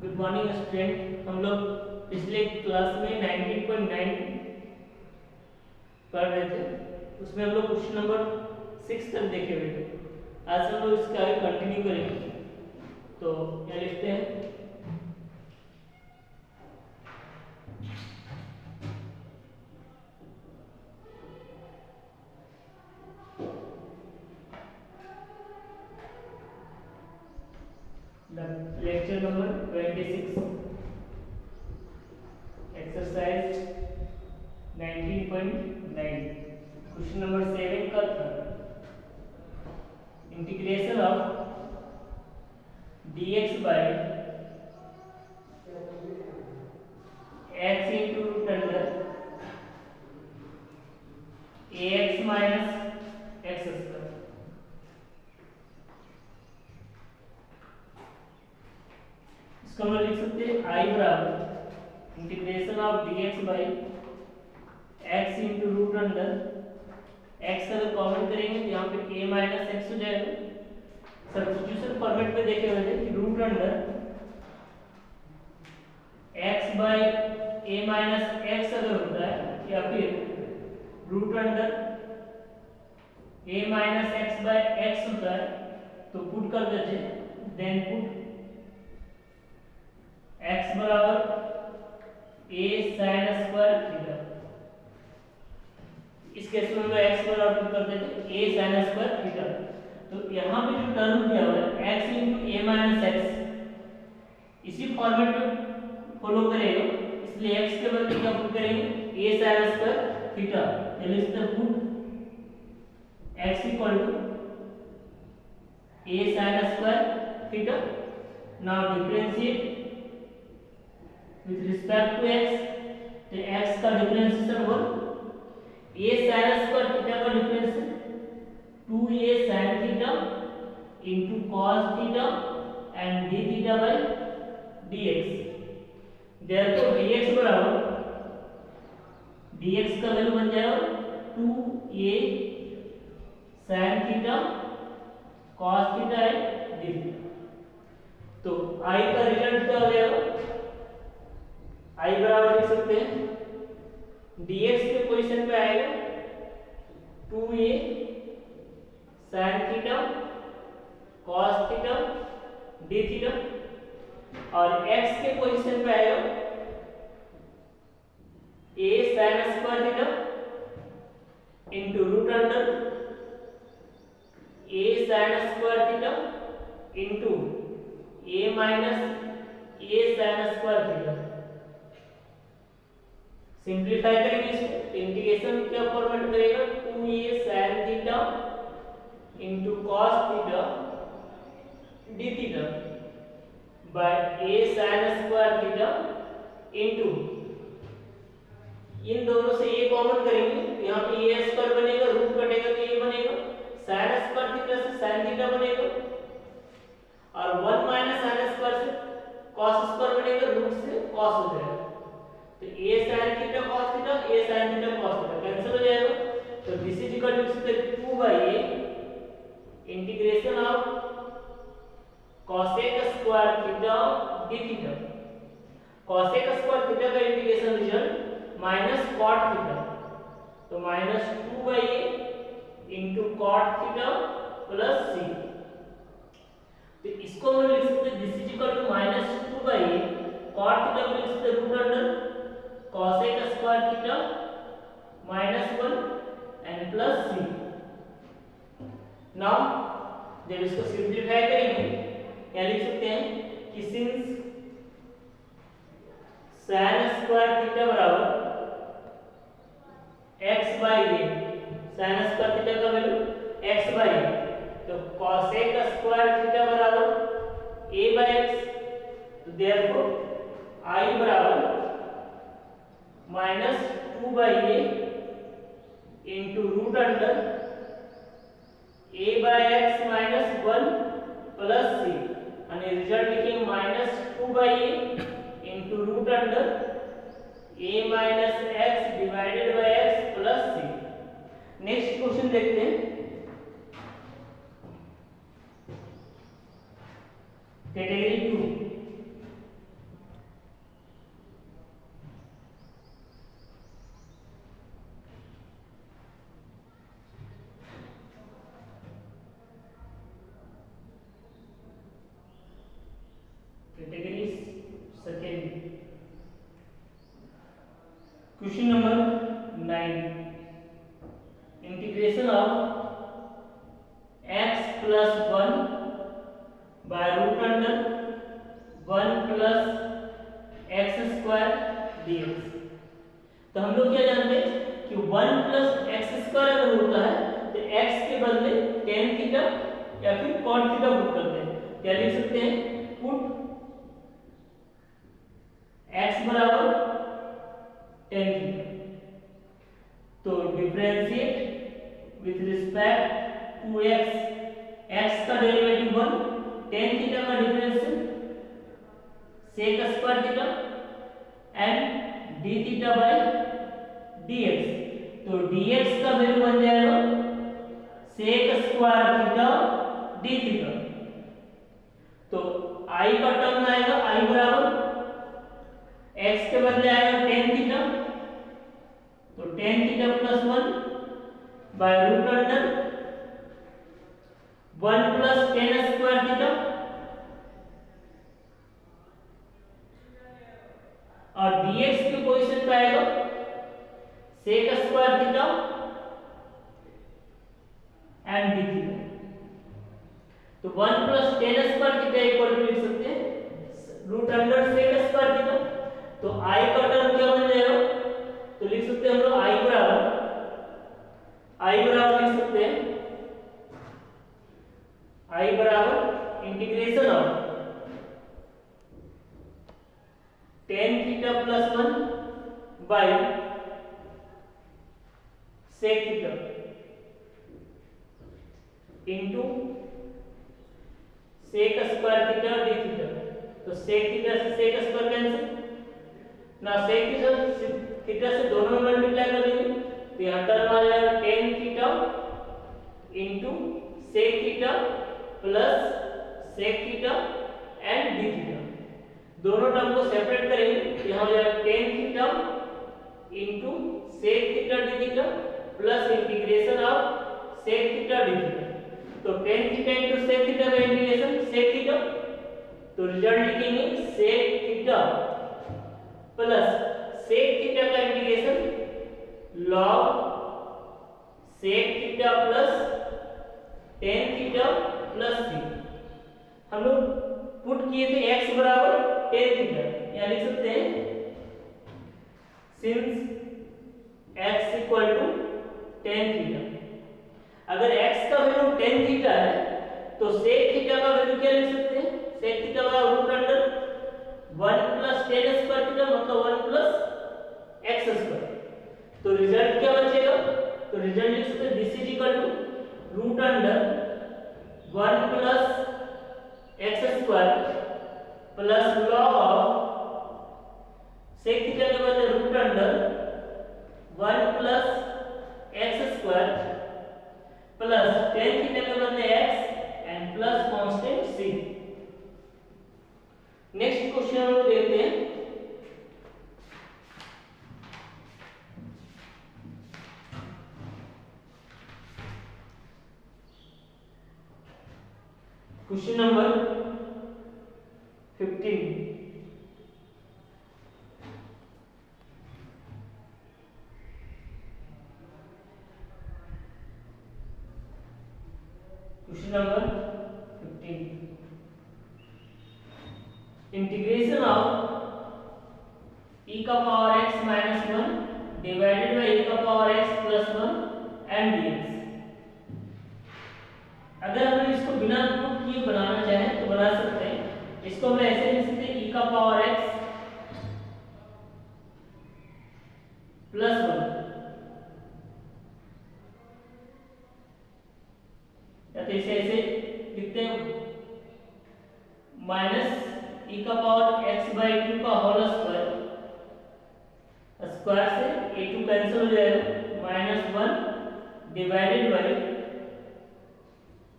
Good morning student. हम लोग पिछले क्लास में 19.9 पढ़ रहे थे, उसमें हम लोग क्वेश्चन नंबर 6 तक देखे हुए थे। आज हम लोग इसका आगे कंटिन्यू करेंगे। तो क्या लिखते हैं, lecture number 26 exercise 19.9 question number 7 का था integration of dx by x into root under ax minus x square। इसको हम लिख सकते हैं I बराबर integration of dx by x into root under x अगर कॉमन करेंगे तो यहाँ पे a माइनस एक्स हो जाएगा। सब्स्टिट्यूशन फॉर्मेट में देखे हुए थे कि root under x by a minus x अगर होता है या फिर root under a minus x by x होता है तो पुट कर देते हैं, देन पुट x बराबर a sin स्क्वायर थीटा। इस केस में हम लोग x बराबर कर देते हैं a sin स्क्वायर थीटा। तो यहाँ पे जो टर्म दिया हुआ है x into a minus x इसी फॉर्मेट में फॉलो करेगा, इसलिए x के बदले क्या पुट करेंगे a sin स्क्वायर थीटा। चलिए इस तरह put x equal to a sin square theta. Now differentiate with respect to x, तो x का डिफरेंशिएशन हो a sin स्क्वायर थीटा का differentiation 2a sin theta into cos theta and d theta by dx। therefore dx बराबर dx का value बन जाएगा 2a sin theta cos theta and d theta. तो I का result क्या हो जाएगा, I बराबर लिख सकते हैं dx के पोजीशन पे आएगा 2a sin theta cos theta d theta, और x के पोजीशन पे आएगा a sin square theta into root under a sin square theta into a minus a sin square theta. Simplify करेंगे इसको, इंटीग्रेशन क्या फॉर्मेट करेगा 2a sin theta into cos theta d theta by a sin square theta into इन दोनों से a common करेंगे तो यहाँ पे a स्क्वायर बनेगा, रूट कटेगा तो a बनेगा, sin स्क्वायर थीटा से sin थीटा बनेगा और 1 माइनस sin स्क्वायर से cos स्क्वायर बनेगा, रूट से cos हो जाएगा। तो a sin theta cos theta a sin theta cos theta cancel हो जाएगा। तो this is equal to 2 by a integration of cosec square theta d theta. cosec square theta का integration result minus cot theta, तो minus 2 by a into cot theta plus c। तो इसको हम लिख सकते हैं this is equal to minus 2 by a cot theta को लिख सकते हैं root under cosec square theta minus 1 and plus c। Now जब इसको सिंप्लीफाई करेंगे क्या लिख सकते हैं कि सिंस sin स्क्वायर थीटा बराबर x by a, sin square theta का वैल्यू x बाई a, तो cosec स्क्वायर थीटा बराबर a बाई x। तो देयरफॉर I बराबर minus 2 by a into root under a बाई एक्स माइनस 1 प्लस c, और result लिखेंगे minus 2 by a into root under a minus x divided by x plus c। Next question देखते हैं, category 2 1 plus x square dx। तो हम लोग क्या जानते हैं कि 1 प्लस एक्स स्क्वायर अगर होता है तो x के बदले tan थीटा या फिर cot थीटा पुट करते हैं। क्या लिख सकते हैं, पुट x बराबर tan थीटा। तो differentiate with respect to x का डेरिवेटिव 1, tan थीटा का differential sec square theta and d theta by dx। तो dx का वैल्यू बन जाएगा sec square theta d theta. तो i का टर्म आएगा i बराबर x के बदले आएगा tan थीटा, तो tan theta plus 1 by root under 1 plus tan square theta और dx के पोजीशन पे आएगा sec square theta and d theta. तो 1 plus tan square theta equal to लिख सकते हैं root under sec square theta. तो i का टर्म क्या बन जाएगा, तो लिख सकते हैं हम लोग i बराबर लिख सकते हैं i बराबर integration of tan theta plus 1 by sec theta into sec square theta d theta. तो sec थीटा से sec स्क्वायर कैंसिल ना, sec थीटा से दोनों में मल्टीप्लाई कर देंगे तो यहाँ टर्म आ जाएगा tan theta into sec theta plus sec theta and d theta. दोनों टर्म को सेपरेट करेंगे तो यहाँ हो जाएगा tan theta into sec theta d theta plus integration of sec theta d theta. तो tan theta into sec theta का integration sec theta, तो रिजल्ट लिखेंगे sec theta plus sec theta का integration log sec theta plus tan theta plus c। हम लोग put किए थे x बराबर tan थीटा, यहाँ लिख सकते हैं since x equal to tan theta. अगर x का वैल्यू tan थीटा है तो sec थीटा का वैल्यू क्या लिख सकते हैं, sec थीटा का root under 1 plus tan square theta मतलब 1 प्लस x स्क्वायर। तो रिजल्ट क्या बचेगा, तो रिजल्ट लिख सकते हैं this is equal to root under 1 plus x square plus log of sec theta के बदले root under 1 plus x square plus tan theta के बदले x and plus constant c। Next question हम लोग देखते हैं। Question number 15। Question number 15, integration of e का power x minus 1 divided by e का power x plus 1 and dx। अगर हम इसको बिना प्रूफ किए बनाना चाहें तो बना सकते हैं। इसको हम ऐसे लिख सकते हैं e का पावर x प्लस 1 या तो इसे ऐसे लिखते हैं माइनस e का पावर x बाई 2 का होल स्क्वायर, स्क्वायर से a2 कैंसिल हो जाएगा माइनस 1 डिवाइडेड बाई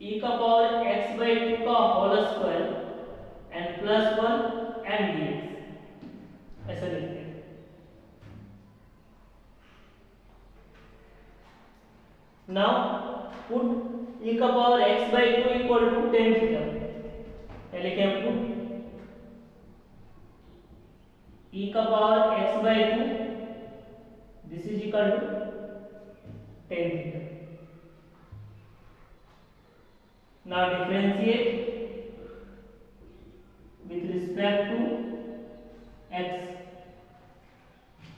e का पावर x बाई 2 का whole square and plus 1 and dx। ऐसा लिखते हैं। नाउ पुट e का power x by 2 equal to tan theta. पहले क्या पुट e का power x by 2 this is equal to tan theta. Now differentiate with respect to x,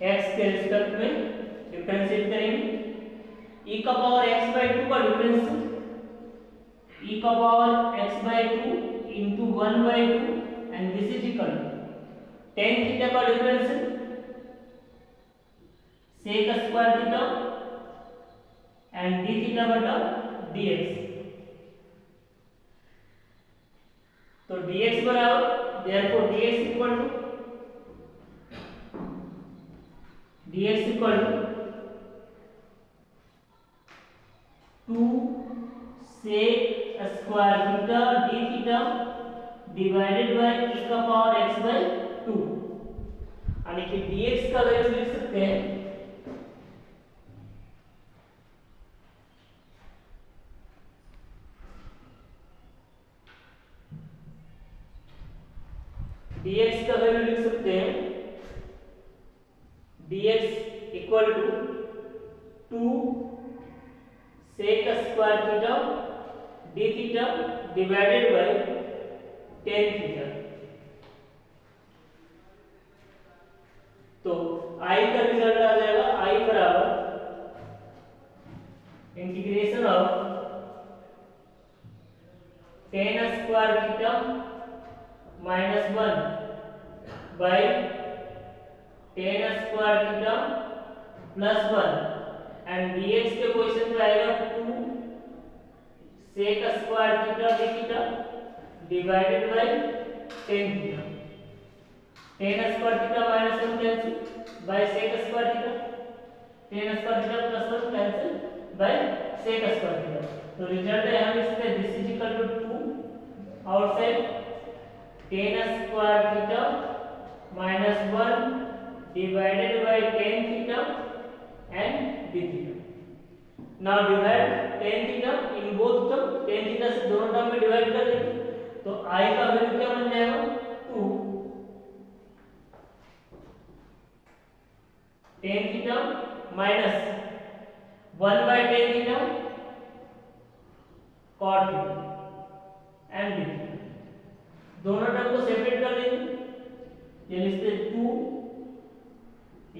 x के रिस्पेक्ट में डिफरेंशिएट करेंगे। e का पावर x बाई 2 का डिफरेंस e का power x by 2 into 1 by 2 and this is equal to tan theta का difference sec square theta and d theta बटा dx। तो dx बराबर therefore dx equal to 2 sec square theta d theta divided by e का power x by 2, यानी कि dx का value लिख सकते हैं dx का वैल्यू लिख सकते हैं dx equal to 2 sec square theta d theta divided by tan theta. तो i का रिजल्ट आ जाएगा i बराबर integration of tan square theta minus 1 by tan square theta plus 1 and dx के क्वेश्चन पे आएगा 2 sec square theta d theta divided by tan theta. tan square theta minus 1 cancel by sec square theta, tan square theta plus 1 cancel by sec square theta. तो result है हम इसके this is equal to 2 outside tan square theta minus 1 divided by tan theta and d theta. Now divide tan theta in both term, tan theta से दोनों term में divide कर देंगे तो i का वैल्यू क्या बन जाएगा 2 tan theta minus 1 by tan theta cot theta and d theta. दोनों टर्म को सेपरेट कर देंगे, ये लिखते 2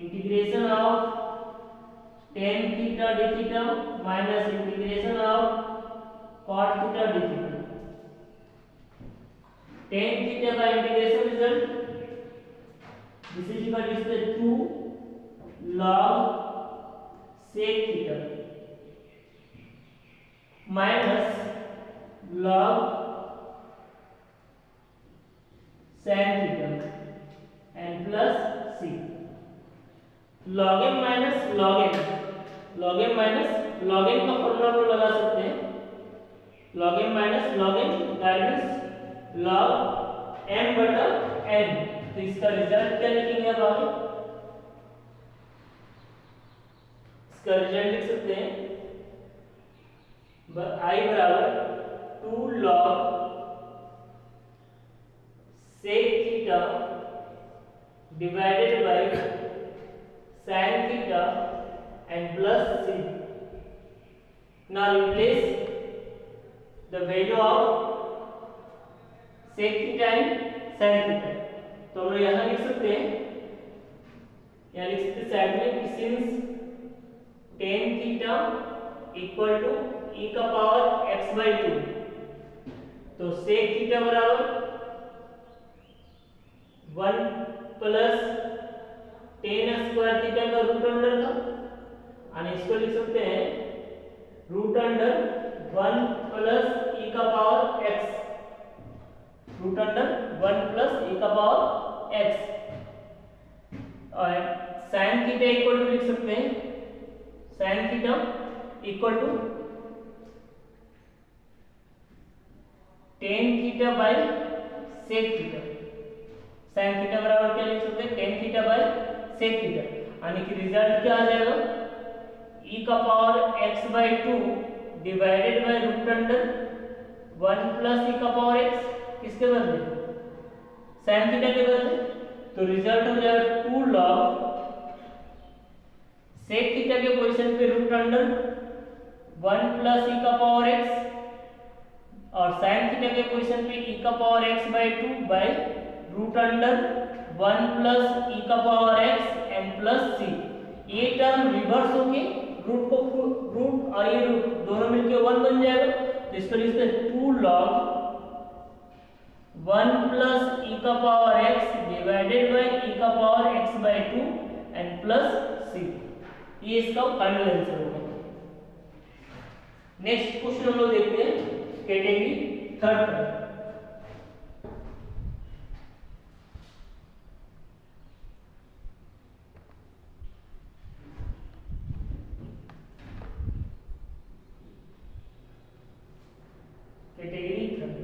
integration of tan theta d theta minus integration of cot theta d theta. tan theta का integration result this is equal to 2 log sec theta minus log sin theta and plus c। log m minus log n, log m minus log n का formula हम लगा सकते हैं, log m minus log n that means log m बटा n। तो इसका result क्या लिखेंगे अब आगे, इसका रिजल्ट लिख सकते हैं i बराबर 2 log sec theta divided bye sin theta and plus c। Now replace the value of sec theta and sin theta. तो हम यहाँ लिख सकते हैं, यहाँ लिख सकते साइड में कि since tan theta equal to e का पावर x बाई 2, तो sec थीटा बराबर 1 प्लस tan स्क्वायर थीटा का रूट अंडर था, और इसको लिख सकते हैं रूट अंडर 1 प्लस e का power x, root under 1 plus e का पावर x। और sin थीटा इक्वल टू लिख सकते हैं sin theta equal to tan theta by sec theta. sin theta बराबर क्या लिख सकते हैं tan theta by sec theta, यानी कि रिजल्ट क्या आ जाएगा e का power x by 2 divided by root under 1 plus e का पावर x किसके बदले sin थीटा के बदले। तो रिजल्ट हो जाएगा 2 log sec थीटा के पोजीशन पे रूट अंडर 1 प्लस e का पावर x और sin थीटा के पोजीशन पे e का power x by 2 by root under 1 plus e का power x and plus c. ये टर्म रिवर्स होके रूट और ये रूट दोनों मिलके 1 बन जाएगा, तो इसको लिख सकते हैं 2 log 1 प्लस ई का power x divided by e का power x by 2 and plus c. ये इसका फाइनल आंसर होगा। नेक्स्ट क्वेश्चन हम लोग देखते हैं कैटेगरी थर्ड का। कैटेगरी थर्ड,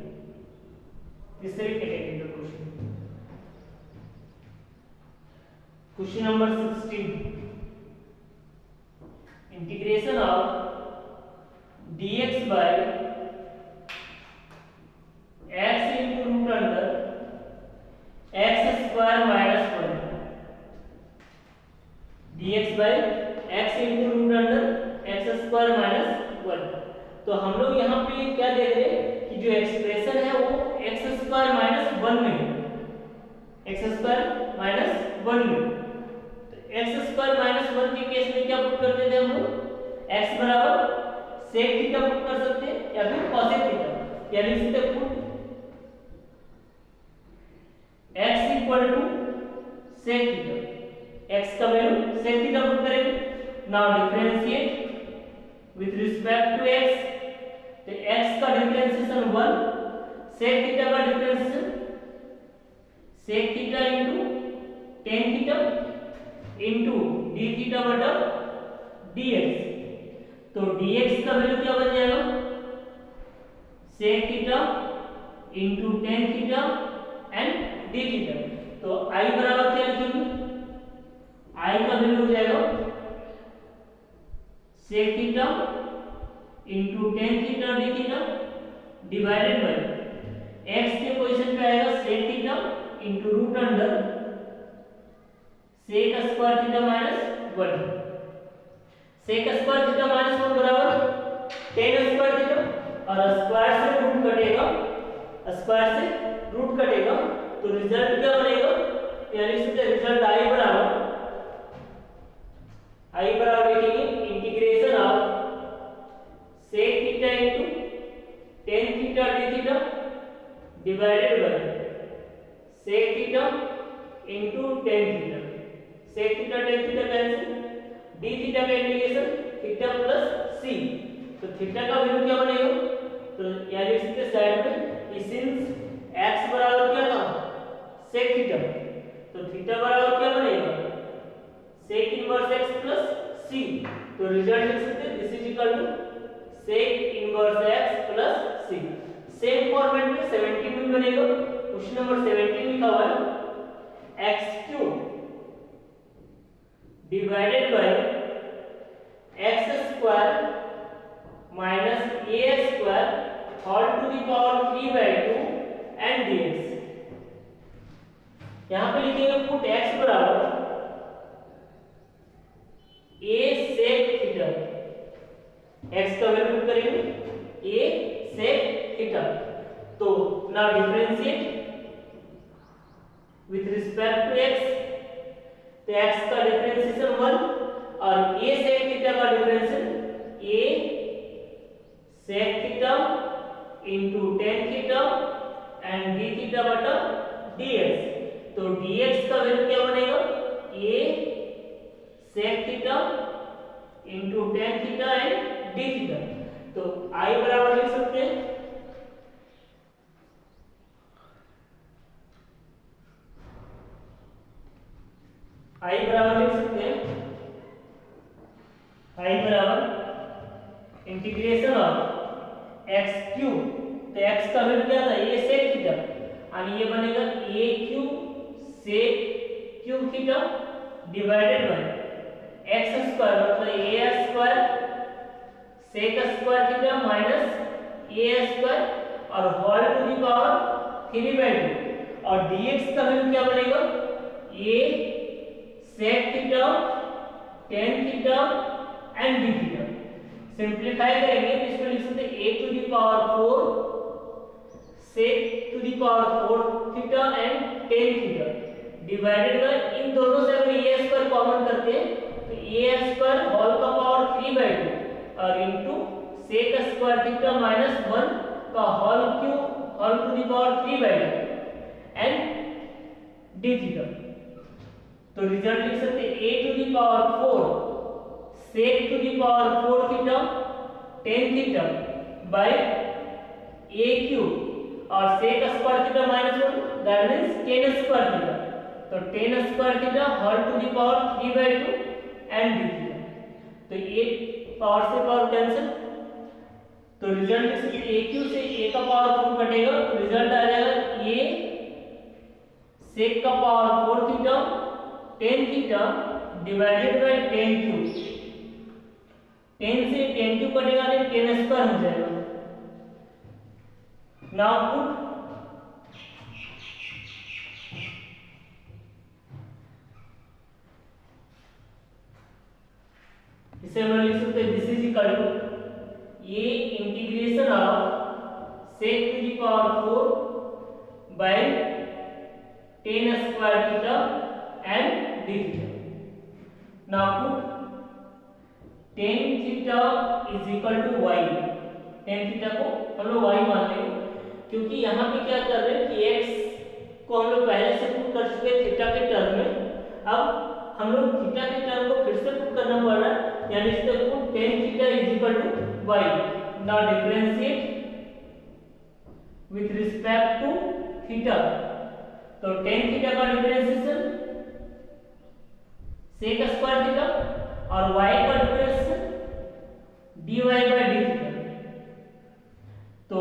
तीसरी कैटेगरी का question, question number 16। Integration of dx by x into root under x square minus 1, dx by x into root under x square minus 1। तो हम लोग यहाँ पे क्या देख रहे हैं कि जो एक्सप्रेशन है वो x स्क्वायर माइनस 1 में है, x स्क्वायर माइनस 1 में। तो x स्क्वायर माइनस 1 के केस में क्या पुट करते थे हम लोग, x बराबर सेक थीटा पुट कर सकते हैं या फिर कॉसेक थीटा, या लिख सकते हैं put x equal to sec theta, x का वैल्यू सेक थीटा पुट करेंगे। Now differentiate with respect to x, तो x का डिफरेंशिएशन 1, सेक थीटा का differentiation sec theta into tan theta into d theta बटा dx। तो dx का value क्या बन जाएगा, sec theta into tan theta and d theta. तो I बराबर क्या लिखेंगे, I का वैल्यू हो जाएगा sec theta into tan theta d theta divided by x के पोजीशन पे आएगा sec theta into root under sec square theta minus 1। Sec square theta minus 1 बराबर tan स्क्वायर थीटा, और स्क्वायर से रूट कटेगा, स्क्वायर से रूट कटेगा, तो रिजल्ट क्या बनेगा, यानी इससे रिजल्ट I बराबर लिखेंगे integration of sec theta into tan theta d theta divided by sec theta into tan theta. Sec theta tan theta cancel, d theta का इंटीग्रेशन थीटा प्लस c, तो थीटा का value क्या बनेगा, तो यानी इसके साइड में सिंस x बराबर क्या था सेक थीटा, तो थीटा बराबर क्या बनेगा sec inverse x plus c। तो रिजल्ट लिख सकते हैं this is equal to sec inverse x plus c। Same format में 17 में बनेगा। क्वेश्चन नंबर 17 लिखा हुआ है x³ divided by x square minus a square whole to the power 3/2 and dx। यहां पे लिखेंगे पुट x बराबर a sec थीटा, x का वैल्यू पुट करेंगे a sec थीटा। तो now differentiate with respect to x, तो x का differentiation 1 और a sec थीटा का differentiation a sec theta into tan theta and d theta बटा dx। तो dx का वैल्यू क्या बनेगा, a sec theta into tan theta and d theta. तो I बराबर लिख सकते हैं I बराबर लिख सकते हैं I बराबर इंटीग्रेशन ऑफ x³ तो x का वैल्यू क्या था a sec थीटा और ये बनेगा a³ sec cube theta divided by x square मतलब a square sec square theta minus a square और होल टू द पावर 3/2 और dx का वैल्यू क्या बनेगा a sec theta tan theta and d theta. Simplify करेंगे तो इसमें लिख सकते हैं a to the power 4 sec to the power 4 theta and tan tan theta divided by, इन दोनों से अगर ए स्क्वायर कॉमन करते हैं तो ए स्क्वायर होल का पावर 3/2 और into sec square theta minus 1 का whole to the power 3/2 and d theta. तो रिजल्ट लिख सकते हैं a to the power 4 sec to the power 4 theta tan theta by a cube और sec square theta minus 1 that means tan square theta. तो tan square theta whole to the power 3/2 and d theta. तो a power से power cancel, तो result लिख सकते हैं a cube से a का पावर 4 कटेगा तो रिजल्ट आ जाएगा a sec का power 4 theta tan theta divided by tan cube. tan से tan क्यूब कटेगा तो tan स्क्वायर हो जाएगा। नाउ पुट इसे हम लिख सकते हैं this is equal to a integration of sec to the power 4 by tan square theta and d theta. Now put tan theta is equal to y, tan theta को हम लोग y मान लेंगे क्योंकि यहाँ पे क्या कर रहे हैं कि x को हम लोग पहले से पुट कर चुके हैं थीटा के टर्म में, अब हम लोग थीटा के टर्म को फिर से पुट करना पड़ रहा है, यानी इससे put tan theta is equal to y। Now differentiate with respect to theta, तो tan थीटा का डिफरेंशिएशन sec स्क्वायर थीटा और y का differentiation dy by d theta. तो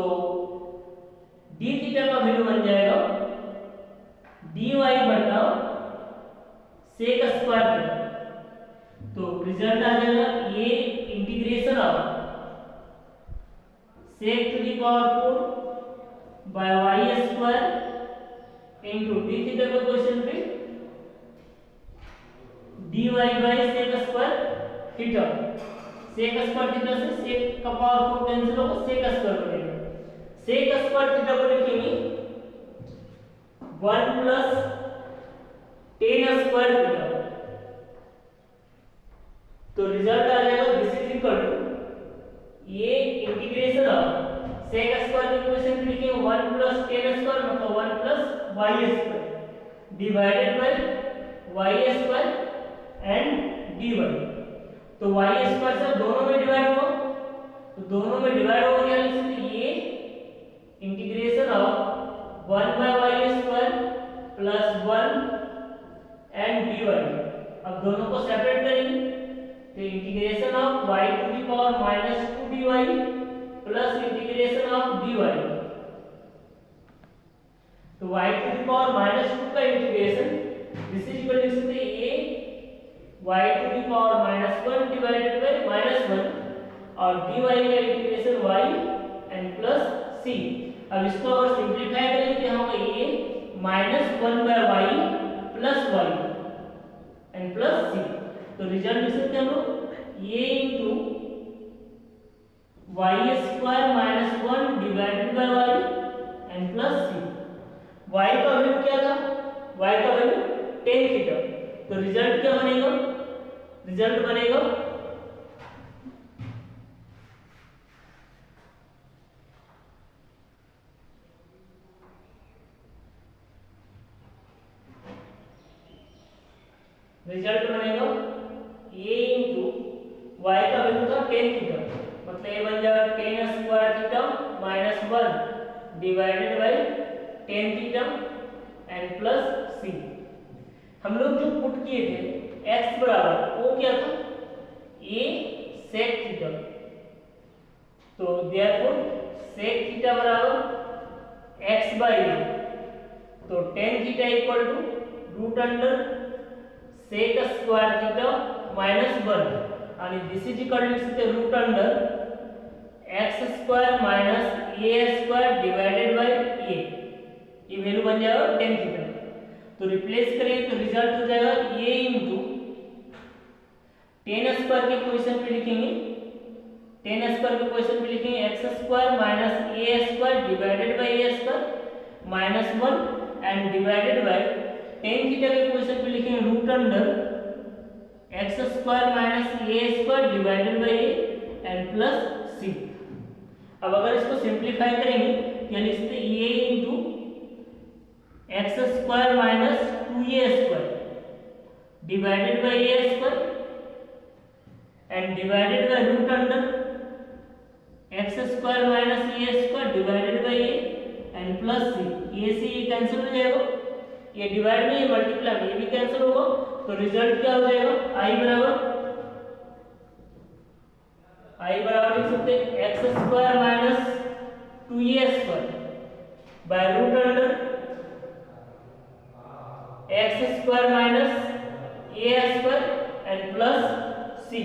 d थीटा का वैल्यू बन जाएगा dy बटा sec स्क्वायर थीटा। तो रिजल्ट आ जाएगा a integration of sec to the power 4 by y square into d theta का क्वेश्चन पे dy by sec square theta. sec square theta से sec का पावर 4 कैंसिल होगा, sec स्क्वायर बनेगा। sec square theta को लिखेंगे 1 प्लस tan स्क्वायर थीटा। तो result आ जाएगा दिस इज इक्वल टू ये इंटीग्रेशन ऑफ sec स्क्वायर के क्वेश्चन पे लिखेंगे 1 प्लस tan स्क्वायर मतलब 1 plus y square divided by y square and dy। तो y स्क्वायर से दोनों में डिवाइड होगा, तो दोनों में डिवाइड हो गया, इसलिए ये integration of 1 by y square plus 1 and dy। अब दोनों को सेपरेट करेंगे तो integration of y to the power minus 2 dy plus integration of dy। तो y to the power minus 2 का integration this is equal to a y to the power minus 1 divided by minus 1 और dy का integration y and plus c। अब इसको अगर simplify करेंगे तो होगा a minus 1 by y plus y and plus c। तो रिजल्ट लिख सकते हैं हम लोग a into y square minus 1 divided by y and plus c। y का वैल्यू क्या था, y का वैल्यू tan थीटा। तो रिजल्ट क्या बनेगा, रिजल्ट बनेगा a इंटू y का वैल्यू था tan थीटा मतलब ये बन जाएगा tan square theta minus 1 divided by tan theta and plus c। हम लोग जो पुट किए थे x बराबर वो क्या था a sec थीटा। तो देयरफॉर sec थीटा बराबर x बाय a। तो tan theta equal to root under sec square theta minus 1 आणि this is equal to root under x square minus a square divided by a। ये value बन जाएगा tan theta. तो replace करें तो रिजल्ट हो जाएगा a इंटू tan स्क्वायर के पोजीशन पे लिखेंगे, tan स्क्वायर के पोजीशन पे लिखेंगे x square minus a square divided by a square minus 1 and divided by tan theta के इक्वेशन पे लिखेंगे root under x square minus a square divided by a and plus c. अब अगर इसको simplify करेंगे तो लिख सकते a into x square minus 2a square divided by a square and divided by root under x square minus a square divided by a and plus c. ये c cancel हो जाएगा, ये डिवाइड में ये मल्टीप्लाई में ये भी cancel होगा, तो रिजल्ट क्या हो जाएगा आई बराबर लिख सकते हैं x square minus 2a square by root under x square minus a square and plus C.